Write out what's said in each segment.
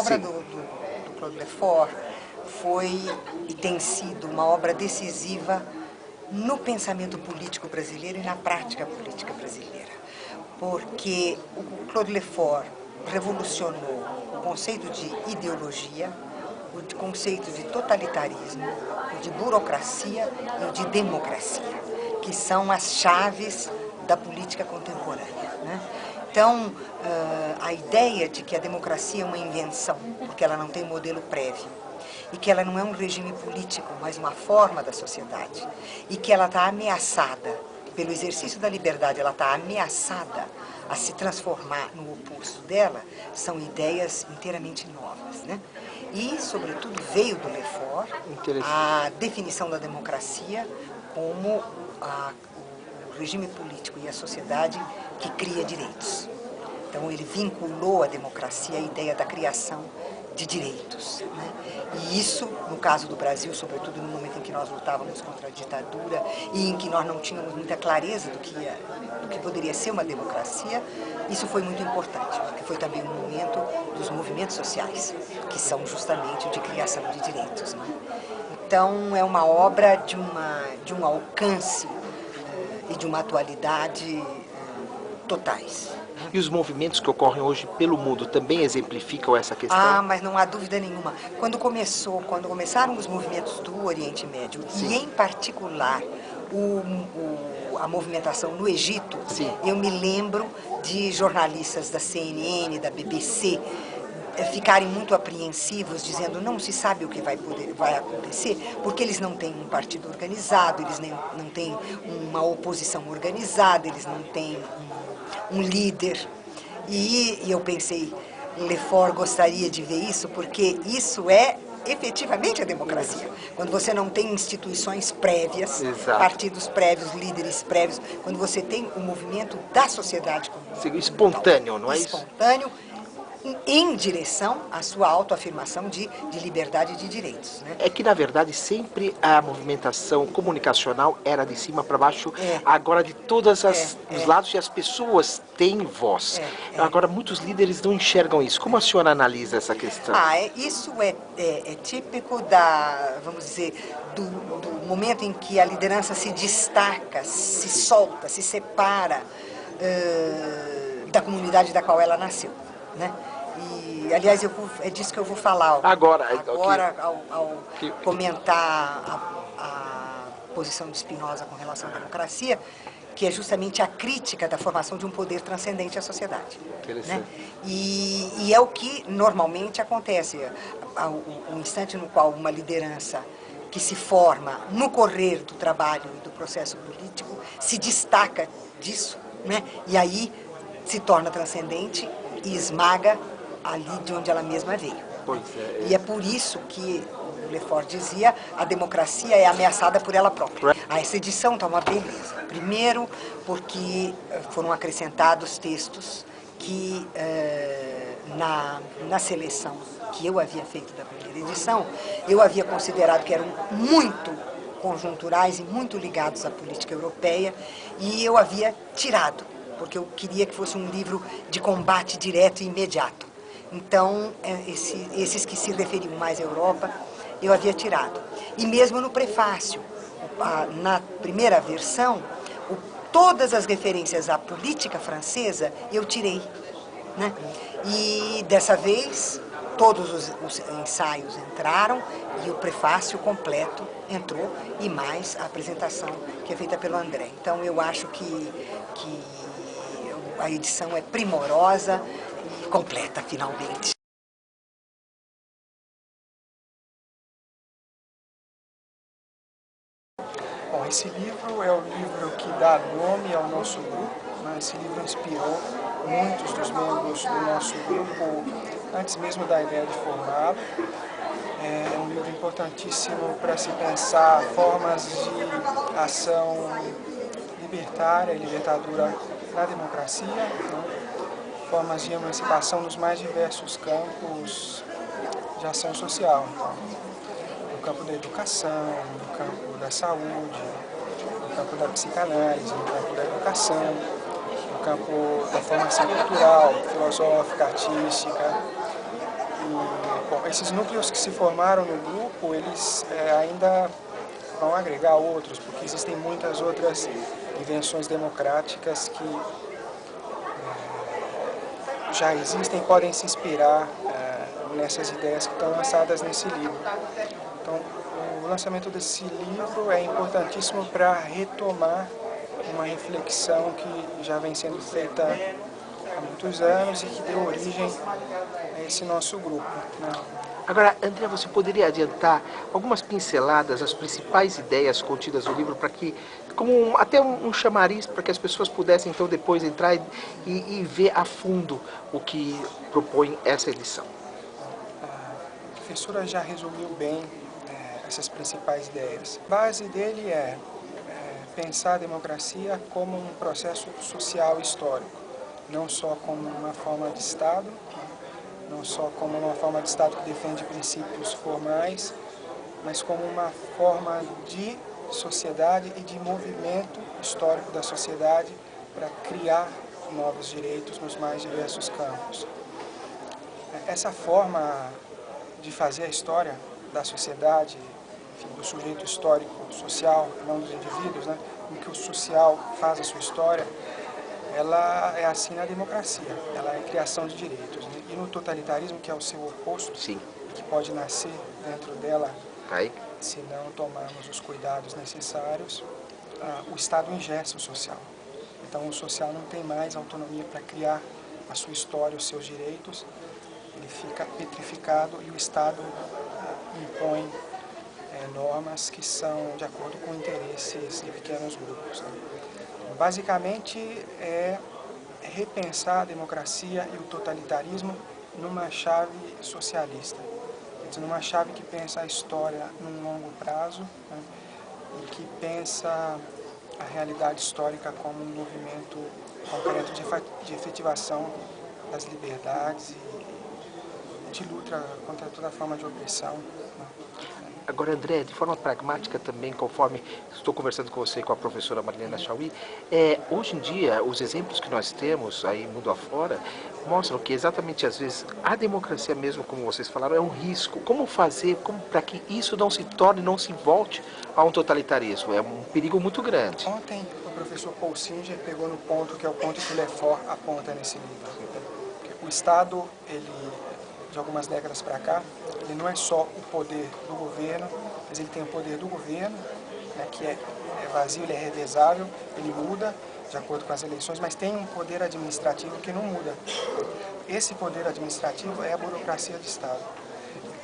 obra do Claude Lefort foi e tem sido uma obra decisiva no pensamento político brasileiro e na prática política brasileira. Porque o Claude Lefort revolucionou o conceito de ideologia, o conceito de totalitarismo, o de burocracia e o de democracia, que são as chaves da política contemporânea, né? Então, a ideia de que a democracia é uma invenção, porque ela não tem modelo prévio, e que ela não é um regime político, mas uma forma da sociedade, e que ela está ameaçada, pelo exercício da liberdade, ela está ameaçada a se transformar no oposto dela, são ideias inteiramente novas, né? E, sobretudo, veio do Lefort a definição da democracia como o regime político e a sociedade que cria direitos. Então, ele vinculou a democracia à ideia da criação de direitos, né? E isso, no caso do Brasil, sobretudo no momento em que nós lutávamos contra a ditadura e em que nós não tínhamos muita clareza do que poderia ser uma democracia, isso foi muito importante, porque foi também um momento dos movimentos sociais, que são justamente o de criação de direitos, né? Então, é uma obra de um alcance e de uma atualidade totais. E os movimentos que ocorrem hoje pelo mundo também exemplificam essa questão? Ah, mas não há dúvida nenhuma. Quando começaram os movimentos do Oriente Médio, sim, e em particular a movimentação no Egito, sim, eu me lembro de jornalistas da CNN, da BBC, ficarem muito apreensivos, dizendo não se sabe o que vai acontecer, porque eles não têm um partido organizado, eles não têm uma oposição organizada, eles não têm um líder. E eu pensei, Lefort gostaria de ver isso, porque isso é efetivamente a democracia. Quando você não tem instituições prévias, exato, partidos prévios, líderes prévios, quando você tem o movimento da sociedade como espontâneo, não é isso? Espontâneo, em direção à sua autoafirmação de liberdade e de direitos, né? É que, na verdade, sempre a movimentação comunicacional era de cima para baixo, agora de todos os lados, e as pessoas têm voz. Agora, muitos líderes não enxergam isso. Como a senhora analisa essa questão? Isso é típico vamos dizer, do momento em que a liderança se destaca, se solta, se separa da comunidade da qual ela nasceu, né? E, aliás, é disso que eu vou falar agora ao comentar a posição de Spinoza com relação à democracia, que é justamente a crítica da formação de um poder transcendente à sociedade, né? E é o que normalmente acontece, o instante no qual uma liderança que se forma no correr do trabalho e do processo político se destaca disso, né? E aí se torna transcendente e esmaga ali de onde ela mesma veio. E é por isso que o Lefort dizia, a democracia é ameaçada por ela própria. Essa edição está uma beleza. Primeiro, porque foram acrescentados textos que, na seleção que eu havia feito da primeira edição, eu havia considerado que eram muito conjunturais e muito ligados à política europeia, e eu havia tirado, porque eu queria que fosse um livro de combate direto e imediato. Então, esses que se referiam mais à Europa, eu havia tirado. E mesmo no prefácio, na primeira versão, todas as referências à política francesa eu tirei, né? E dessa vez, todos os ensaios entraram e o prefácio completo entrou, e mais a apresentação que é feita pelo André. Então, eu acho que a edição é primorosa e completa, finalmente. Bom, esse livro é o livro que dá nome ao nosso grupo, né? Esse livro inspirou muitos dos membros do nosso grupo antes mesmo da ideia de formá-lo. É um livro importantíssimo para se pensar formas de ação libertária e libertadora na democracia, né? Formas de emancipação nos mais diversos campos de ação social. Então, no campo da educação, no campo da saúde, no campo da psicanálise, no campo da educação, no campo da formação cultural, filosófica, artística. E, bom, esses núcleos que se formaram no grupo, eles ainda vão agregar outros, porque existem muitas outras invenções democráticas que já existem e podem se inspirar nessas ideias que estão lançadas nesse livro. Então, o lançamento desse livro é importantíssimo para retomar uma reflexão que já vem sendo feita há muitos anos e que deu origem a esse nosso grupo, né? Agora, André, você poderia adiantar algumas pinceladas, as principais ideias contidas no livro, para que, como até um chamariz, para que as pessoas pudessem então depois entrar e ver a fundo o que propõe essa edição? A professora já resumiu bem essas principais ideias. A base dele é pensar a democracia como um processo social histórico, não só como uma forma de Estado, não só como uma forma de Estado que defende princípios formais, mas como uma forma de sociedade e de movimento histórico da sociedade para criar novos direitos nos mais diversos campos. Essa forma de fazer a história da sociedade, enfim, do sujeito histórico social, não dos indivíduos, né, em que o social faz a sua história, ela é assim na democracia, ela é criação de direitos, né? E no totalitarismo, que é o seu oposto, Sim. que pode nascer dentro dela, Aí. se não tomarmos os cuidados necessários, o Estado engessa o social. Então o social não tem mais autonomia para criar a sua história, os seus direitos, ele fica petrificado e o Estado impõe normas que são de acordo com interesses de pequenos grupos, né? Basicamente é repensar a democracia e o totalitarismo numa chave socialista, numa chave que pensa a história num longo prazo, né, e que pensa a realidade histórica como um movimento concreto de efetivação das liberdades e de luta contra toda forma de opressão, né. Agora, André, de forma pragmática também, conforme estou conversando com você e com a professora Marilena Chauí, hoje em dia, os exemplos que nós temos aí mundo afora mostram que exatamente, às vezes, a democracia mesmo, como vocês falaram, é um risco. Como fazer para que isso não se torne, não se volte a um totalitarismo? É um perigo muito grande. Ontem, o professor Paul Singer pegou no ponto que é o ponto que o Lefort aponta nesse livro. O Estado, ele, de algumas décadas para cá, ele não é só o poder do governo, mas ele tem o poder do governo, né, que é vazio, ele é revezável, ele muda de acordo com as eleições, mas tem um poder administrativo que não muda. Esse poder administrativo é a burocracia de Estado.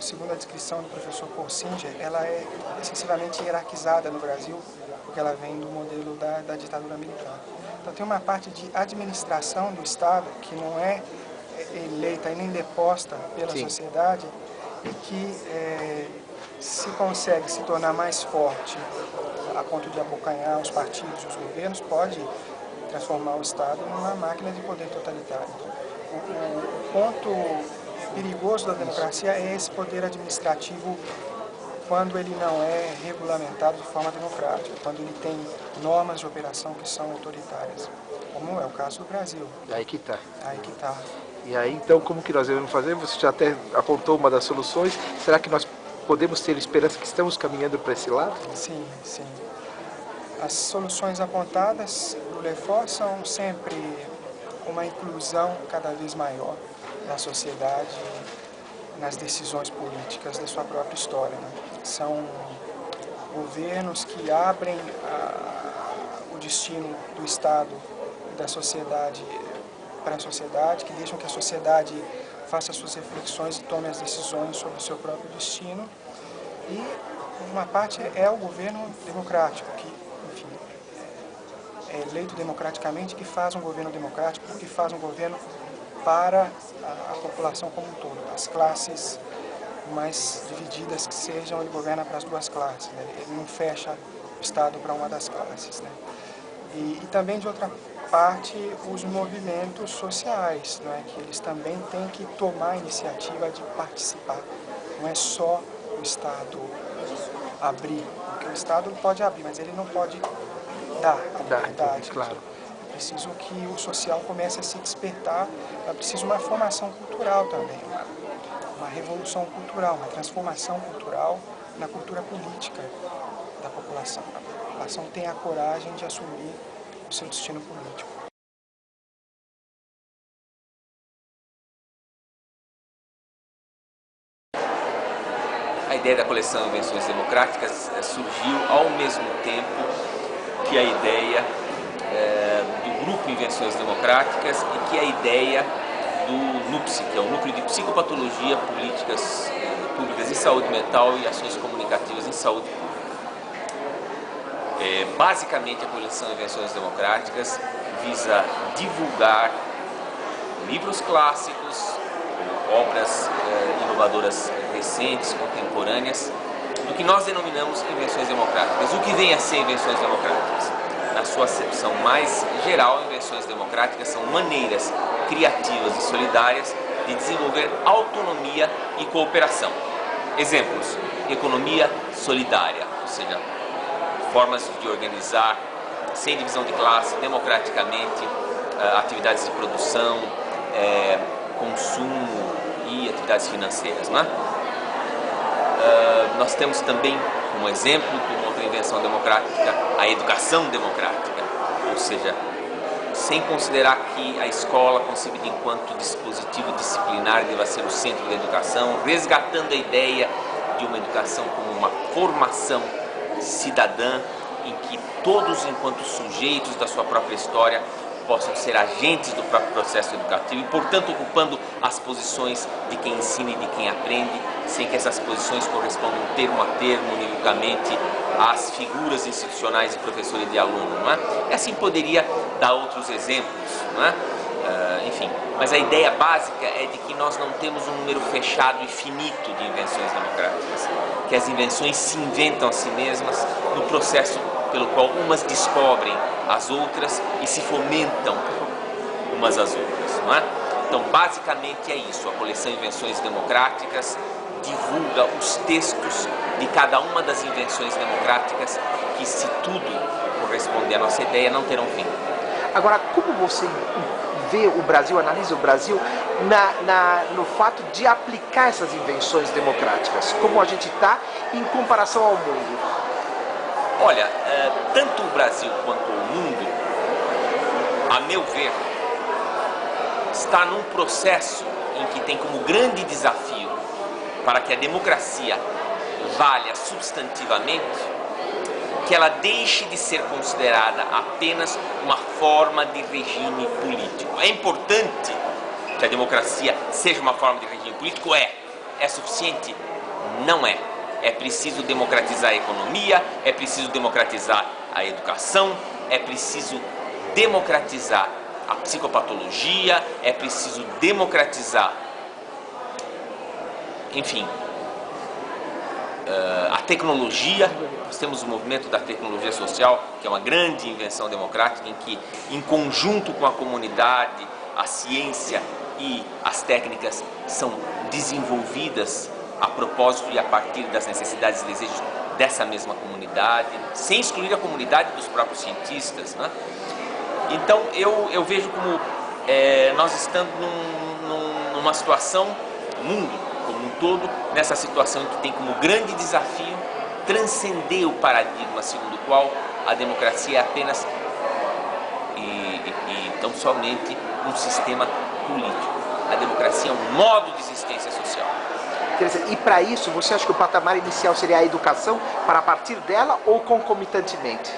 Segundo a descrição do professor Paul Singer, ela é excessivamente hierarquizada no Brasil, porque ela vem do modelo da ditadura militar. Então tem uma parte de administração do Estado que não é eleita e nem deposta pela Sim. sociedade e que se consegue se tornar mais forte a ponto de abocanhar os partidos e os governos, pode transformar o Estado numa máquina de poder totalitário. O ponto perigoso da democracia é esse poder administrativo quando ele não é regulamentado de forma democrática, quando ele tem normas de operação que são autoritárias, como é o caso do Brasil. Aí que está. Aí que está. E aí, então, como que nós devemos fazer? Você já até apontou uma das soluções. Será que nós podemos ter esperança que estamos caminhando para esse lado? Sim, sim. As soluções apontadas do Lefort são sempre uma inclusão cada vez maior da sociedade nas decisões políticas da sua própria história, né? São governos que abrem o destino do Estado e da sociedade para a sociedade, que deixam que a sociedade faça suas reflexões e tome as decisões sobre o seu próprio destino. E uma parte é o governo democrático, que, enfim, é eleito democraticamente, que faz um governo democrático, que faz um governo para a população como um todo. As classes mais divididas que sejam, ele governa para as duas classes, né? Ele não fecha o Estado para uma das classes, né? E também, de outra parte, os movimentos sociais, né? Que eles também têm que tomar a iniciativa de participar. Não é só o Estado abrir, porque o Estado pode abrir, mas ele não pode dar a liberdade. Claro. É preciso que o social comece a se despertar, é preciso uma formação cultural também. uma revolução cultural, uma transformação cultural na cultura política da população. A população tem a coragem de assumir o seu destino político. A ideia da coleção Invenções Democráticas surgiu ao mesmo tempo que a ideia do grupo Invenções Democráticas e que a ideia do NUPSI, que é o Núcleo de Psicopatologia, Políticas Públicas em Saúde Mental e Ações Comunicativas em Saúde Pública. Basicamente, a coleção Invenções Democráticas visa divulgar livros clássicos, obras inovadoras recentes, contemporâneas, do que nós denominamos invenções democráticas. O que vem a ser invenções democráticas? Na sua acepção mais geral, invenções democráticas são maneiras criativas e solidárias de desenvolver autonomia e cooperação. Exemplos: economia solidária, ou seja, formas de organizar sem divisão de classe, democraticamente, atividades de produção, consumo e atividades financeiras, não é? Nós temos também, como exemplo de uma outra invenção democrática, a educação democrática, ou seja, sem considerar que a escola, concebida enquanto dispositivo disciplinar, deva ser o centro da educação, resgatando a ideia de uma educação como uma formação cidadã, em que todos, enquanto sujeitos da sua própria história, possam ser agentes do próprio processo educativo e, portanto, ocupando as posições de quem ensina e de quem aprende, sem que essas posições correspondam termo a termo, univocamente, às figuras institucionais de professor e de aluno, não é? E assim poderia dar outros exemplos, não é? Enfim, mas a ideia básica é de que nós não temos um número fechado e finito de invenções democráticas, que as invenções se inventam a si mesmas no processo pelo qual umas descobrem as outras e se fomentam umas às outras, não é? Então, basicamente é isso. A coleção Invenções Democráticas divulga os textos de cada uma das invenções democráticas que, se tudo corresponder à nossa ideia, não terão fim. Agora, como você vê o Brasil, analisa o Brasil no fato de aplicar essas invenções democráticas? Como a gente está em comparação ao mundo? Olha, tanto o Brasil quanto o mundo, a meu ver, está num processo em que tem como grande desafio para que a democracia valha substantivamente, que ela deixe de ser considerada apenas uma forma de regime político. É importante que a democracia seja uma forma de regime político? É suficiente? Não é. É preciso democratizar a economia, é preciso democratizar a educação, é preciso democratizar a psicopatologia, é preciso democratizar, enfim, a tecnologia. Nós temos o movimento da tecnologia social, que é uma grande invenção democrática, em que, em conjunto com a comunidade, a ciência e as técnicas são desenvolvidas a propósito e a partir das necessidades e desejos dessa mesma comunidade, sem excluir a comunidade dos próprios cientistas, né? Então, eu vejo como nós estamos numa situação, o mundo como um todo, nessa situação em que tem como grande desafio transcender o paradigma segundo o qual a democracia é apenas e tão somente um sistema político. A democracia é um modo de existência social. E para isso, você acha que o patamar inicial seria a educação, para a partir dela ou concomitantemente?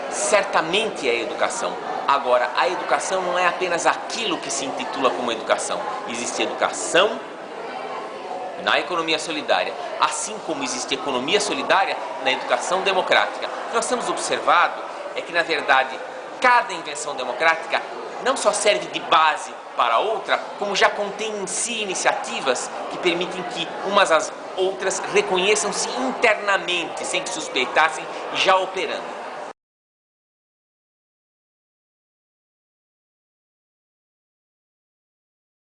Certamente é a educação. Agora, a educação não é apenas aquilo que se intitula como educação. Existe educação na economia solidária, assim como existe economia solidária na educação democrática. O que nós temos observado é que, na verdade, cada invenção democrática não só serve de base para outra, como já contém em si iniciativas que permitem que umas às outras reconheçam-se internamente, sem que suspeitassem, já operando.